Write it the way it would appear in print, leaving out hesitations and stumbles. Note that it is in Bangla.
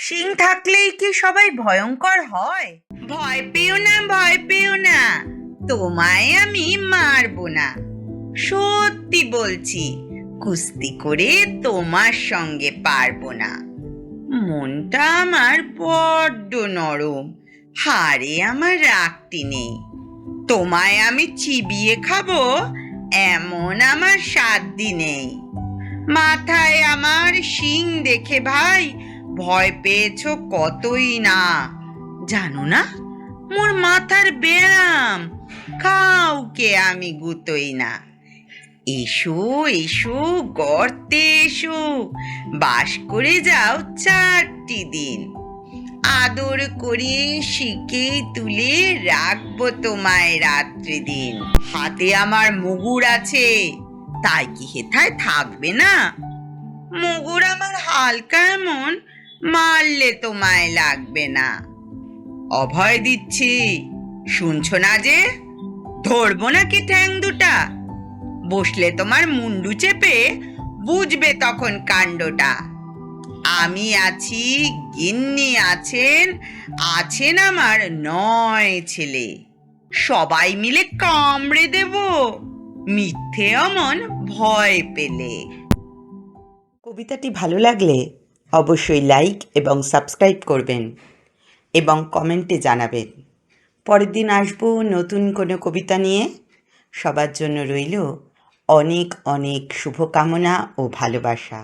শিং থাকলেই কি সবাই ভয়ঙ্কর হয়? ভয় পেও না, ভয় পেও না, তোমায় আমি মারবো না। সত্যি বলছি, কুস্তি করে তোমার সঙ্গে পারবো না। মনটা আমার বড্ড নরম, হাড়ে আমার রাগটি নেই। তোমায় আমি চিবিয়ে খাবো এমন আমার সাধ্যি নেই। মাথায় আমার শিং দেখে ভাই ভয় পেয়েছো কতই না, জানো না মোর মাথার ব্যায়াম, কাউকে আমি গুতোই না। এসো এসো গর্তে এসো, বাস করে যাও 4টি দিন। আদর করে শিকে তুলে রাখবো তোমায় রাত্রি দিন। হাতে আমার মুগুর আছে, তাই কি হেথায় থাকবে না? মুগুর আমার হালকা এমন, মারলে তোমায় লাগবে না। অভয় দিচ্ছি, শুনছো না যে? ধরবো নাকি ঠ্যাং দুটা? বসলে তোমার মুন্ডু চেপে বুঝবে তখন কাণ্ডটা। আমি আছি, গিন্নি আছেন, আছেন আমার 9 ছেলে। সবাই মিলে কামড়ে দেব মিথ্যে অমন ভয় পেলে। কবিতাটি ভালো লাগলে অবশ্যই লাইক এবং সাবস্ক্রাইব করবেন এবং কমেন্টে জানাবেন। পরের দিন আসবো নতুন কোনো কবিতা নিয়ে। সবার জন্য রইল অনেক অনেক শুভকামনা ও ভালোবাসা।